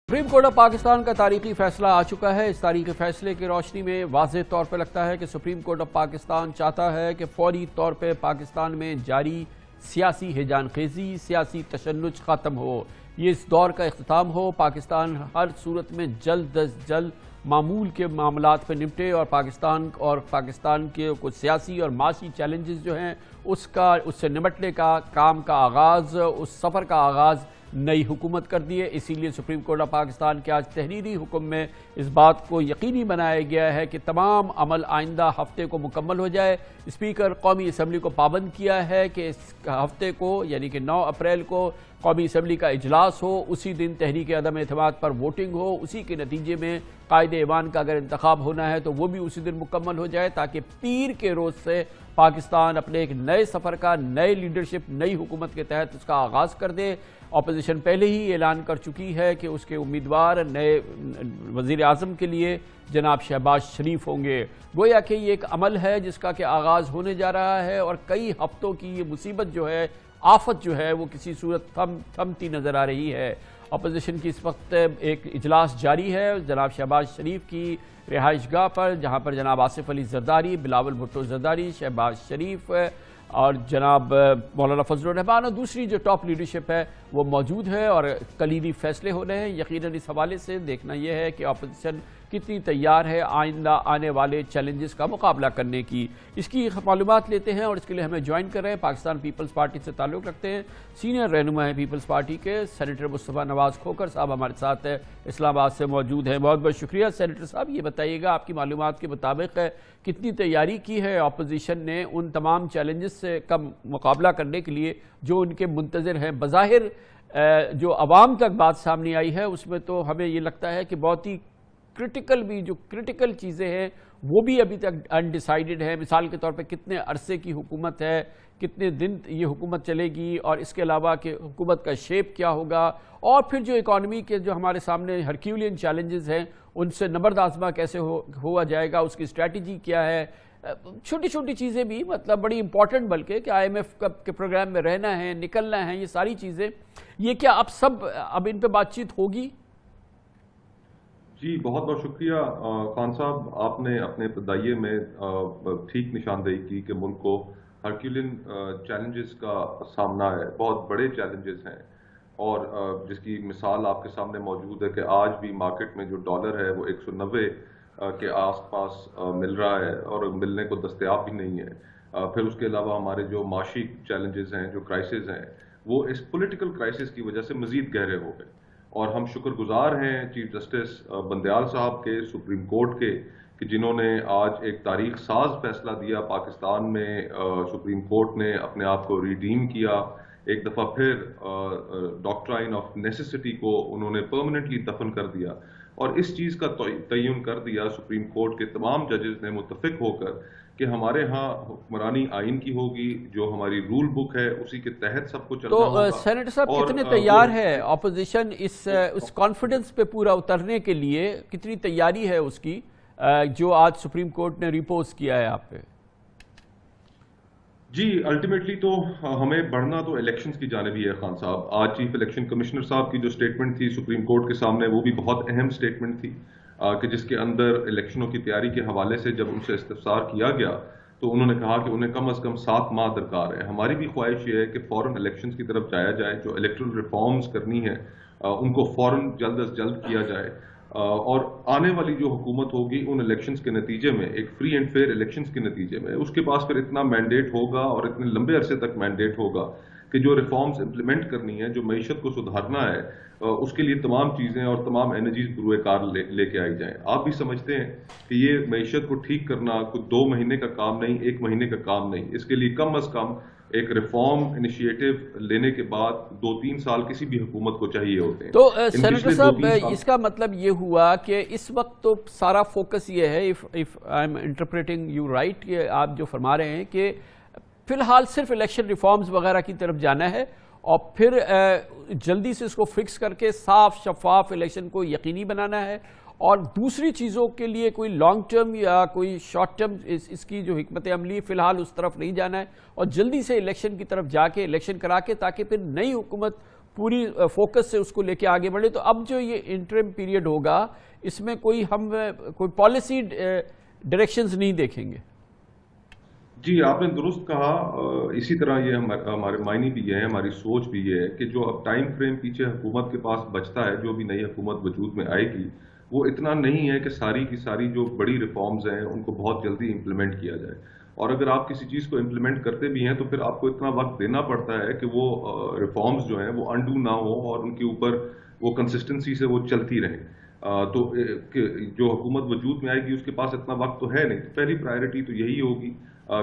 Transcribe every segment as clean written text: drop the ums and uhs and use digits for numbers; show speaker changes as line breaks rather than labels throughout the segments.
Supreme court of Pakistan کا تاریخی فیصلہ آ چکا ہے۔ اس تاریخی فیصلے کی روشنی میں واضح طور پہ لگتا ہے کہ سپریم کورٹ آف پاکستان چاہتا ہے کہ فوری طور پہ پاکستان میں جاری سیاسی ہیجان خیزی، سیاسی تشنج ختم ہو، یہ اس دور کا اختتام ہو، پاکستان ہر صورت میں جلد از جلد معمول کے معاملات پہ نپٹے اور پاکستان کے کچھ سیاسی اور معاشی چیلنجز جو ہیں اس سے نمٹنے کا کام کا آغاز، اس سفر کا آغاز نئی حکومت کر دی ہے۔ اسی لیے سپریم کورٹ آف پاکستان کے آج تحریری حکم میں اس بات کو یقینی بنایا گیا ہے کہ تمام عمل آئندہ ہفتے کو مکمل ہو جائے۔ اسپیکر قومی اسمبلی کو پابند کیا ہے کہ اس ہفتے کو یعنی کہ 9 اپریل کو قومی اسمبلی کا اجلاس ہو، اسی دن تحریک عدم اعتماد پر ووٹنگ ہو، اسی کے نتیجے میں قائد ایوان کا اگر انتخاب ہونا ہے تو وہ بھی اسی دن مکمل ہو جائے، تاکہ پیر کے روز سے پاکستان اپنے ایک نئے سفر کا، نئے لیڈرشپ، نئی حکومت کے تحت اس کا آغاز کر دے۔ اپوزیشن پہلے ہی اعلان کر چکی ہے کہ اس کے امیدوار نئے وزیر اعظم کے لیے جناب شہباز شریف ہوں گے۔ گویا کہ یہ ایک عمل ہے جس کا کہ آغاز ہونے جا رہا ہے اور کئی ہفتوں کی یہ مصیبت جو ہے، آفت جو ہے، وہ کسی صورت تھمتی نظر آ رہی ہے۔ اپوزیشن کی اس وقت ایک اجلاس جاری ہے جناب شہباز شریف کی رہائش گاہ پر، جہاں پر جناب آصف علی زرداری، بلاول بھٹو زرداری، شہباز شریف اور جناب مولانا فضل الرحمان اور دوسری جو ٹاپ لیڈرشپ ہے وہ موجود ہے اور کلیدی فیصلے ہو رہے ہیں۔ یقیناً اس حوالے سے دیکھنا یہ ہے کہ اپوزیشن کتنی تیار ہے آئندہ آنے والے چیلنجز کا مقابلہ کرنے کی۔ اس کی معلومات لیتے ہیں اور اس کے لیے ہمیں جوائن کر رہے ہیں، پاکستان پیپلز پارٹی سے تعلق رکھتے ہیں، سینئر رہنما ہیں پیپلز پارٹی کے سینیٹر مصطفیٰ نواز کھوکھر صاحب ہمارے ساتھ اسلام آباد سے موجود ہیں۔ بہت بہت شکریہ سینیٹر صاحب۔ یہ بتائیے گا آپ کی معلومات کے مطابق کتنی تیاری کی ہے اپوزیشن نے ان تمام چیلنجز سے کا مقابلہ کرنے کے لیے جو ان کے منتظر ہیں؟ بظاہر جو عوام تک بات سامنے آئی ہے اس میں تو ہمیں یہ لگتا ہے کہ بہت ہی کرٹیکل چیزیں ہیں وہ بھی ابھی تک انڈیسائیڈڈ ہیں۔ مثال کے طور پہ کتنے عرصے کی حکومت ہے، کتنے دن یہ حکومت چلے گی، اور اس کے علاوہ کہ حکومت کا شیپ کیا ہوگا، اور پھر جو اکانومی کے جو ہمارے سامنے ہرکیولین چیلنجز ہیں ان سے نبرد آزما کیسے ہوا جائے گا، اس کی اسٹریٹجی کیا ہے۔ چھوٹی چھوٹی چیزیں بھی مطلب بڑی امپورٹنٹ، بلکہ کہ IMF کے پروگرام میں رہنا ہے، نکلنا ہے، یہ ساری چیزیں، یہ کیا اب ان پہ بات چیت ہوگی؟
جی بہت بہت شکریہ خان صاحب، آپ نے اپنے ابتدائیے میں ٹھیک نشاندہی کی کہ ملک کو ہرکیولین چیلنجز کا سامنا ہے، بہت بڑے چیلنجز ہیں، اور جس کی مثال آپ کے سامنے موجود ہے کہ آج بھی مارکیٹ میں جو ڈالر ہے وہ 190 کے آس پاس مل رہا ہے اور ملنے کو دستیاب بھی نہیں ہے۔ پھر اس کے علاوہ ہمارے جو معاشی چیلنجز ہیں، جو کرائسس ہیں، وہ اس پولیٹیکل کرائسس کی وجہ سے مزید گہرے ہو گئے، اور ہم شکر گزار ہیں چیف جسٹس بندیال صاحب کے، سپریم کورٹ کے، کہ جنہوں نے آج ایک تاریخ ساز فیصلہ دیا۔ پاکستان میں سپریم کورٹ نے اپنے آپ کو ریڈیم کیا، ایک دفعہ پھر ڈاکٹرائن آف نیسیسٹی کو انہوں نے پرماننٹلی دفن کر دیا، اور اس چیز کا تعین کر دیا سپریم کورٹ کے تمام ججز نے متفق ہو کر کہ ہمارے ہاں حکمرانی آئین کی ہوگی، جو ہماری رول بک ہے اسی کے تحت سب کو چلنا ہوگا۔
تو سینیٹر صاحب کتنے تیار ہے اپوزیشن اس کانفیڈنس پہ پورا اترنے کے لیے؟ کتنی تیاری ہے اس کی جو آج سپریم کورٹ نے ریپوز کیا ہے آپ پہ؟
جی الٹیمیٹلی تو ہمیں بڑھنا تو الیکشنز کی جانب ہی ہے خان صاحب۔ آج چیف الیکشن کمشنر صاحب کی جو سٹیٹمنٹ تھی سپریم کورٹ کے سامنے، وہ بھی بہت اہم سٹیٹمنٹ تھی، کہ جس کے اندر الیکشنوں کی تیاری کے حوالے سے جب ان سے استفسار کیا گیا تو انہوں نے کہا کہ انہیں کم از کم 7 ماہ درکار ہے۔ ہماری بھی خواہش یہ ہے کہ فوراً الیکشنز کی طرف جایا جائے، جو الیکٹرل ریفارمز کرنی ہے ان کو فوراً جلد از جلد کیا جائے، اور آنے والی جو حکومت ہوگی ان الیکشنز کے نتیجے میں، ایک فری اینڈ فیئر الیکشنز کے نتیجے میں، اس کے پاس پھر اتنا مینڈیٹ ہوگا اور اتنے لمبے عرصے تک مینڈیٹ ہوگا کہ جو ریفارمز امپلیمنٹ کرنی ہے، جو معیشت کو سدھارنا ہے، اس کے لیے تمام چیزیں اور تمام انرجیز بروئے کار لے کے آئی جائیں۔ آپ بھی سمجھتے ہیں کہ یہ معیشت کو ٹھیک کرنا کوئی 2 مہینے کا کام نہیں، 1 مہینے کا کام نہیں، اس کے لیے کم از کم ایک ریفارم انیشیٹو لینے کے بعد 2-3 سال کسی بھی حکومت کو چاہیے ہوتے ہیں۔
تو سینیٹر صاحب اس کا مطلب یہ ہوا کہ اس وقت تو سارا فوکس یہ ہے، if I'm interpreting you right، کہ آپ جو فرما رہے ہیں کہ فی الحال صرف الیکشن ریفارمز وغیرہ کی طرف جانا ہے، اور پھر جلدی سے اس کو فکس کر کے صاف شفاف الیکشن کو یقینی بنانا ہے، اور دوسری چیزوں کے لیے کوئی لانگ ٹرم یا کوئی شارٹ ٹرم اس کی جو حکمت عملی فی الحال اس طرف نہیں جانا ہے، اور جلدی سے الیکشن کی طرف جا کے الیکشن کرا کے، تاکہ پھر نئی حکومت پوری فوکس سے اس کو لے کے آگے بڑھے. تو اب جو یہ انٹرم پیریڈ ہوگا اس میں ہم کوئی پالیسی ڈائریکشنز نہیں دیکھیں گے؟
جی آپ نے درست کہا. اسی طرح یہ ہمارے معنی بھی یہ ہے, ہماری سوچ بھی یہ ہے کہ جو اب ٹائم فریم پیچھے حکومت کے پاس بچتا ہے, جو بھی نئی حکومت وجود میں آئے گی, وہ اتنا نہیں ہے کہ ساری کی ساری جو بڑی ریفارمز ہیں ان کو بہت جلدی امپلیمنٹ کیا جائے. اور اگر آپ کسی چیز کو امپلیمنٹ کرتے بھی ہیں تو پھر آپ کو اتنا وقت دینا پڑتا ہے کہ وہ ریفارمز جو ہیں وہ انڈو نہ ہو اور ان کے اوپر وہ کنسسٹنسی سے وہ چلتی رہیں. تو جو حکومت وجود میں آئے گی اس کے پاس اتنا وقت تو ہے نہیں. تو پہلی پرائرٹی تو یہی ہوگی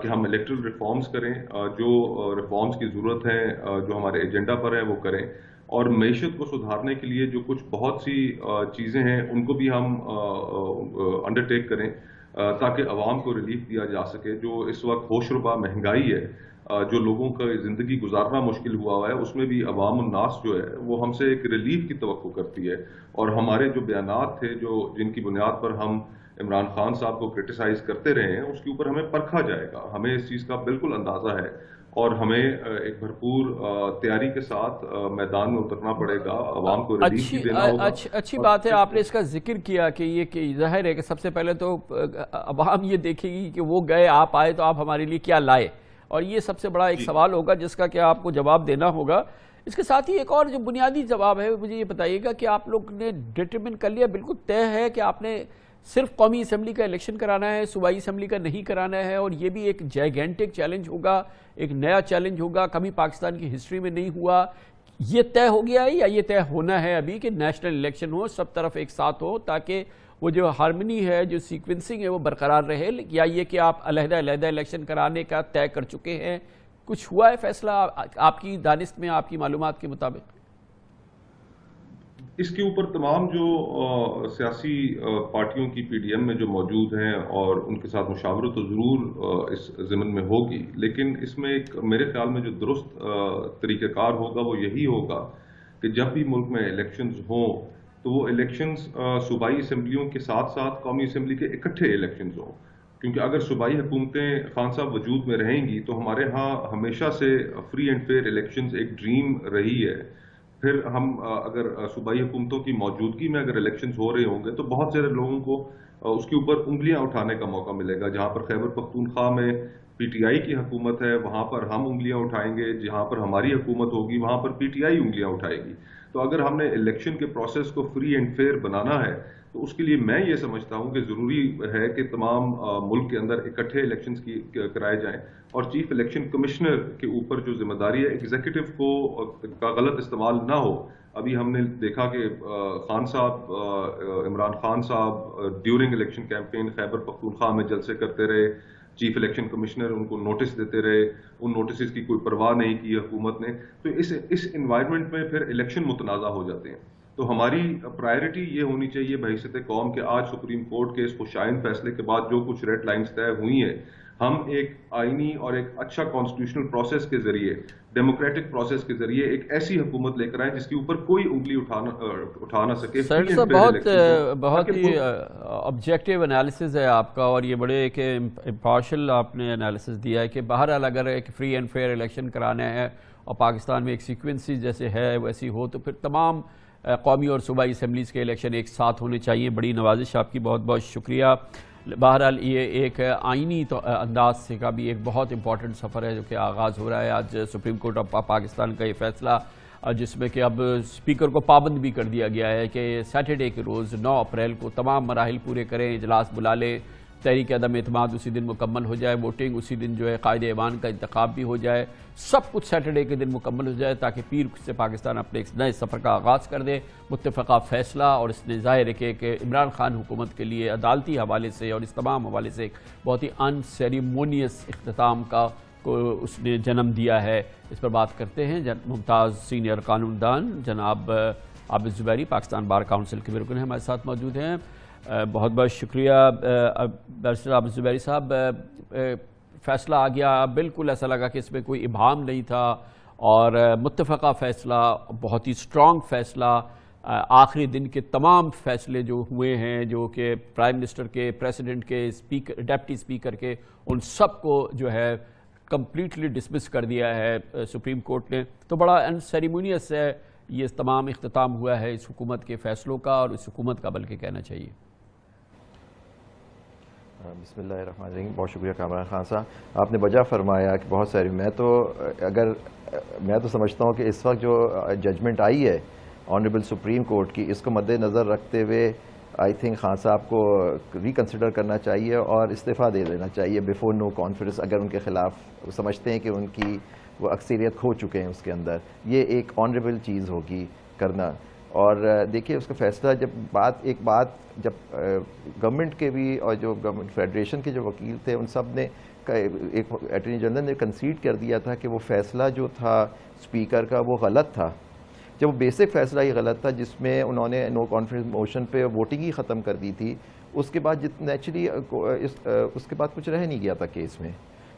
کہ ہم الیکٹرل ریفارمز کریں, جو ریفارمز کی ضرورت ہیں جو ہمارے ایجنڈا پر ہیں وہ کریں, اور معیشت کو سدھارنے کے لیے جو کچھ بہت سی چیزیں ہیں ان کو بھی ہم انڈر ٹیک کریں تاکہ عوام کو ریلیف دیا جا سکے. جو اس وقت ہوش ربا مہنگائی ہے, جو لوگوں کا زندگی گزارنا مشکل ہوا ہے, اس میں بھی عوام الناس جو ہے وہ ہم سے ایک ریلیف کی توقع کرتی ہے. اور ہمارے جو بیانات تھے جن کی بنیاد پر ہم عمران خان صاحب کو کرٹیسائز کرتے رہے ہیں, اس کے اوپر ہمیں پرکھا جائے گا. ہمیں اس چیز کا بالکل اندازہ ہے اور ہمیں ایک بھرپور تیاری کے ساتھ میدان میں اترنا پڑے گا, عوام کو ریلیف بھی دینا ہوگا.
اچھی بات ہے آپ نے اس کا ذکر کیا کہ یہ ظاہر ہے کہ سب سے پہلے تو عوام یہ دیکھے گی کہ وہ گئے, آپ آئے تو آپ ہمارے لیے کیا لائے, اور یہ سب سے بڑا ایک سوال ہوگا جس کا کہ آپ کو جواب دینا ہوگا. اس کے ساتھ ہی ایک اور جو بنیادی جواب ہے مجھے یہ بتائیے گا کہ آپ لوگ نے ڈٹرمن کر لیا, بالکل طے ہے کہ آپ نے صرف قومی اسمبلی کا الیکشن کرانا ہے, صوبائی اسمبلی کا نہیں کرانا ہے, اور یہ بھی ایک جائگینٹک چیلنج ہوگا, ایک نیا چیلنج ہوگا, کبھی پاکستان کی ہسٹری میں نہیں ہوا. یہ طے ہو گیا ہے یا یہ طے ہونا ہے ابھی کہ نیشنل الیکشن ہو, سب طرف ایک ساتھ ہو, تاکہ وہ جو ہارمنی ہے, جو سیکوینسنگ ہے وہ برقرار رہے, یا یہ کہ آپ علیحدہ علیحدہ الیکشن کرانے کا طے کر چکے ہیں؟ کچھ ہوا ہے فیصلہ آپ کی دانست میں, آپ کی معلومات کے مطابق؟
اس کے اوپر تمام جو سیاسی پارٹیوں کی پی ڈی ایم میں جو موجود ہیں اور ان کے ساتھ مشاورت تو ضرور اس ضمن میں ہوگی, لیکن اس میں ایک میرے خیال میں جو درست طریقہ کار ہوگا وہ یہی ہوگا کہ جب بھی ملک میں الیکشنز ہوں تو وہ الیکشنز صوبائی اسمبلیوں کے ساتھ ساتھ قومی اسمبلی کے اکٹھے الیکشنز ہوں. کیونکہ اگر صوبائی حکومتیں خان صاحب وجود میں رہیں گی تو ہمارے ہاں ہمیشہ سے فری اینڈ فیئر الیکشنز ایک ڈریم رہی ہے. پھر ہم اگر صوبائی حکومتوں کی موجودگی میں اگر الیکشنز ہو رہے ہوں گے تو بہت سارے لوگوں کو اس کے اوپر انگلیاں اٹھانے کا موقع ملے گا. جہاں پر خیبر پختونخوا میں پی ٹی آئی کی حکومت ہے وہاں پر ہم انگلیاں اٹھائیں گے, جہاں پر ہماری حکومت ہوگی وہاں پر پی ٹی آئی انگلیاں اٹھائے گی. تو اگر ہم نے الیکشن کے پروسیس کو فری اینڈ فیئر بنانا ہے تو اس کے لیے میں یہ سمجھتا ہوں کہ ضروری ہے کہ تمام ملک کے اندر اکٹھے الیکشنز کرائے جائیں, اور چیف الیکشن کمشنر کے اوپر جو ذمہ داری ہے ایگزیکٹو کا غلط استعمال نہ ہو. ابھی ہم نے دیکھا کہ خان صاحب, عمران خان صاحب during election campaign Khyber Pakhtunkhwa میں جلسے کرتے رہے, چیف الیکشن کمشنر ان کو نوٹس دیتے رہے, ان نوٹسز کی کوئی پرواہ نہیں کی حکومت نے. تو اس انوائرمنٹ میں پھر الیکشن متنازع ہو جاتے ہیں. تو ہماری پرائرٹی یہ ہونی چاہیے بحیثیت قوم کہ آج سپریم کورٹ کے اس خوشائن فیصلے کے بعد جو کچھ ریڈ لائنز طے ہوئی ہیں, ہم ایک آئینی اور ایک اچھا کانسٹیٹیوشنل پروسیس کے ذریعے, ڈیموکریٹک پروسیس کے ذریعے ایک ایسی حکومت لے کر آئیں جس کے اوپر کوئی انگلی اٹھا نہ سکے.
بہت ہی آبجیکٹیو انالیسز ہے آپ کا, اور یہ بڑے ایک امپارشل آپ نے انالیسز دیا ہے کہ بہرحال اگر ایک فری اینڈ فیئر الیکشن کرانا ہے اور پاکستان میں ایک سیکوینسی جیسے ہے ویسی ہو تو پھر تمام قومی اور صوبائی اسمبلیز کے الیکشن ایک ساتھ ہونے چاہیے. بڑی نوازش آپ کی, بہت بہت شکریہ. بہرحال یہ ایک آئینی انداز سے کا بھی ایک بہت امپورٹنٹ سفر ہے جو کہ آغاز ہو رہا ہے آج سپریم کورٹ آف پاکستان کا یہ فیصلہ, جس میں کہ اب اسپیکر کو پابند بھی کر دیا گیا ہے کہ سیٹرڈے کے روز 9 اپریل کو تمام مراحل پورے کریں, اجلاس بلا لیں, تحریک عدم اعتماد اسی دن مکمل ہو جائے, ووٹنگ اسی دن جو ہے قائد ایوان کا انتخاب بھی ہو جائے, سب کچھ سیٹرڈے کے دن مکمل ہو جائے تاکہ پیر سے پاکستان اپنے ایک نئے سفر کا آغاز کر دے. متفقہ فیصلہ, اور اس نے ظاہر ہے کہ عمران خان حکومت کے لیے عدالتی حوالے سے اور اس تمام حوالے سے ایک بہت ہی ان سیریمونیس اختتام کا کو اس نے جنم دیا ہے. اس پر بات کرتے ہیں ممتاز سینئر قانون دان جناب عابد زبیری, پاکستان بار کونسل کے رکن ہیں, ہمارے ساتھ موجود ہیں. بہت بہت شکریہ بیرسٹر عابد زبیری صاحب. فیصلہ آ گیا, بالکل ایسا لگا کہ اس میں کوئی ابہام نہیں تھا, اور متفقہ فیصلہ, بہت ہی اسٹرانگ فیصلہ. آخری دن کے تمام فیصلے جو ہوئے ہیں, جو کہ پرائم منسٹر کے, پریزیڈنٹ کے, ڈپٹی اسپیکر کے, ان سب کو جو ہے کمپلیٹلی ڈسمس کر دیا ہے سپریم کورٹ نے. تو بڑا ان سیریمونیس ہے یہ تمام اختتام ہوا ہے اس حکومت کے فیصلوں کا، اور اس حکومت کا بلکہ کہنا چاہیے؟
بسم اللہ الرحمن الرحیم. بہت شکریہ کامران خان صاحب، آپ نے وجہ فرمایا کہ بہت ساری میں تو سمجھتا ہوں کہ اس وقت جو ججمنٹ آئی ہے آنریبل سپریم کورٹ کی، اس کو مد نظر رکھتے ہوئے آئی تھنک خان صاحب کو ریکنسیڈر کرنا چاہیے اور استعفیٰ دے دینا چاہیے بیفور نو کانفیڈنس، اگر ان کے خلاف سمجھتے ہیں کہ ان کی وہ اکثریت کھو چکے ہیں اس کے اندر. یہ ایک آنریبل چیز ہوگی کرنا. اور دیکھیے اس کا فیصلہ جب گورنمنٹ کے بھی اور جو گورنمنٹ فیڈریشن کے جو وکیل تھے ان سب نے ایک اٹارنی جنرل نے کنسیڈ کر دیا تھا کہ وہ فیصلہ جو تھا اسپیکر کا وہ غلط تھا. جب وہ بیسک فیصلہ ہی غلط تھا جس میں انہوں نے نو کانفیڈنس موشن پہ ووٹنگ ہی ختم کر دی تھی، اس کے بعد نیچرلی اس کے بعد کچھ رہ نہیں گیا تھا کیس میں.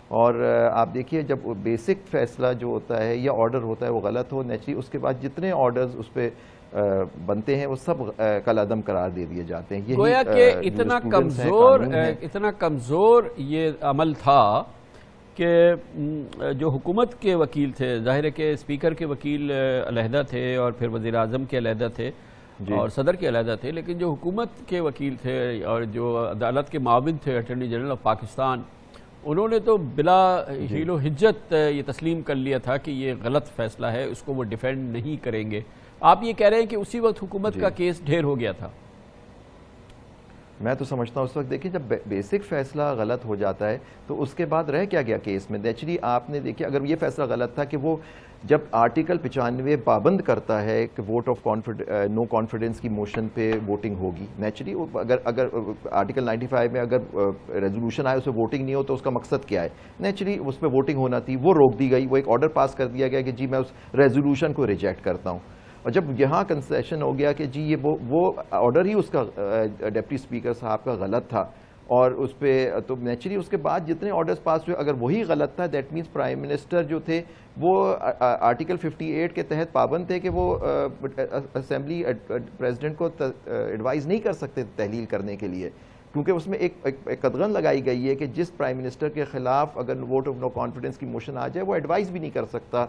اور آپ دیکھیے جب بیسک فیصلہ جو ہوتا ہے یا آرڈر ہوتا ہے وہ غلط ہو، نیچرلی اس کے بعد جتنے آرڈرز اس پہ بنتے ہیں وہ سب کل عدم قرار دے دیے جاتے ہیں.
گویا کہ اتنا کمزور یہ عمل تھا کہ جو حکومت کے وکیل تھے، ظاہر ہے کہ اسپیکر کے وکیل علیحدہ تھے اور پھر وزیر اعظم کے علیحدہ تھے اور صدر کے علیحدہ تھے، لیکن جو حکومت کے وکیل تھے اور جو عدالت کے معاون تھے اٹارنی جنرل آف پاکستان، انہوں نے تو بلا حیل و حجت یہ تسلیم کر لیا تھا کہ یہ غلط فیصلہ ہے، اس کو وہ ڈیفینڈ نہیں کریں گے. آپ یہ کہہ رہے ہیں کہ اسی وقت حکومت کا کیس ڈھیر ہو گیا تھا؟
میں تو سمجھتا ہوں اس وقت دیکھیں جب بیسک فیصلہ غلط ہو جاتا ہے تو اس کے بعد رہ کیا گیا کیس میں. نیچرلی آپ نے دیکھیں اگر یہ فیصلہ غلط تھا کہ وہ جب آرٹیکل 95 پابند کرتا ہے کہ ووٹ آف نو کانفیڈنس کی موشن پہ ووٹنگ ہوگی، نیچرلی اگر آرٹیکل 95 میں اگر ریزولوشن آئے اس پہ ووٹنگ نہیں ہو تو اس کا مقصد کیا ہے؟ نیچرلی اس پہ ووٹنگ ہونا تھی، وہ روک دی گئی. وہ ایک آرڈر پاس کر دیا گیا کہ جی میں اس ریزولوشن کو ریجیکٹ کرتا ہوں. اور جب یہاں کنسیشن ہو گیا کہ جی یہ وہ آرڈر ہی اس کا ڈپٹی اسپیکر صاحب کا غلط تھا اور اس پہ تو نیچرلی اس کے بعد جتنے آرڈرز پاس ہوئے اگر وہی غلط تھا دیٹ مینس پرائم منسٹر جو تھے وہ آرٹیکل 58 کے تحت پابند تھے کہ وہ اسمبلی پریزیڈنٹ کو ایڈوائز نہیں کر سکتے تحلیل کرنے کے لیے، کیونکہ اس میں ایک قدغن لگائی گئی ہے کہ جس پرائم منسٹر کے خلاف اگر ووٹ آف نو کانفیڈنس کی موشن آ جائے وہ ایڈوائز بھی نہیں کر سکتا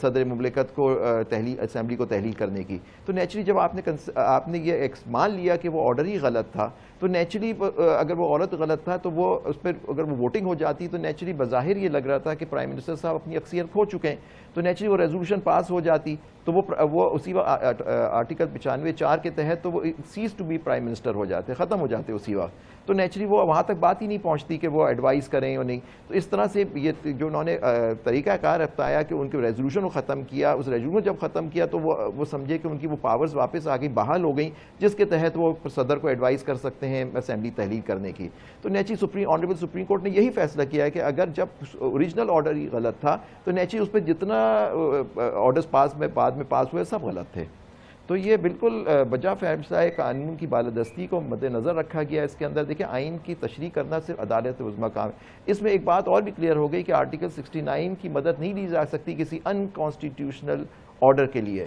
صدر مملکت کو اسمبلی کو تحلیل کرنے کی. تو نیچرلی جب آپ نے یہ مان لیا کہ وہ آرڈر ہی غلط تھا تو نیچرلی اگر وہ عورت غلط تھا تو وہ اس پہ اگر وہ ووٹنگ ہو جاتی تو نیچرلی بظاہر یہ لگ رہا تھا کہ پرائم منسٹر صاحب اپنی اکثریت کھو چکے ہیں، تو نیچرلی وہ ریزولوشن پاس ہو جاتی تو وہ اسی آرٹیکل 95(4) کے تحت تو وہ ceases to be prime minister ہو جاتے، ختم ہو جاتے اسی وقت. تو نیچرلی وہ وہاں تک بات ہی نہیں پہنچتی کہ وہ ایڈوائز کریں اور نہیں. تو اس طرح سے یہ جو انہوں نے طریقہ کار اپنایا کہ ان کے ریزولوشن کو ختم کیا، اس ریزولوشن جب ختم کیا تو وہ سمجھے کہ ان کی وہ پاورز واپس آ گئی، بحال ہو گئیں، جس کے تحت وہ صدر کو ایڈوائز کر سکتے ہیں اسمبلی تحلیل کرنے کی. تو نیچرلی آنریبل سپریم کورٹ نے یہی فیصلہ کیا ہے کہ اگر جب اوریجنل آرڈر ہی غلط تھا تو نیچرلی اس پہ جتنا آرڈرز بعد میں پاس ہوئے سب غلط تھے. تو یہ بالکل بجا فیصلہ ہے، قانون کی بالادستی کو مد نظر رکھا گیا. اس کے اندر دیکھیں آئین کی تشریح کرنا صرف عدالت عظمیٰ کام ہے. اس میں ایک بات اور بھی کلیئر ہو گئی کہ آرٹیکل 69 کی مدد نہیں لی جا سکتی کسی ان کانسٹیٹیوشنل آرڈر کے لیے.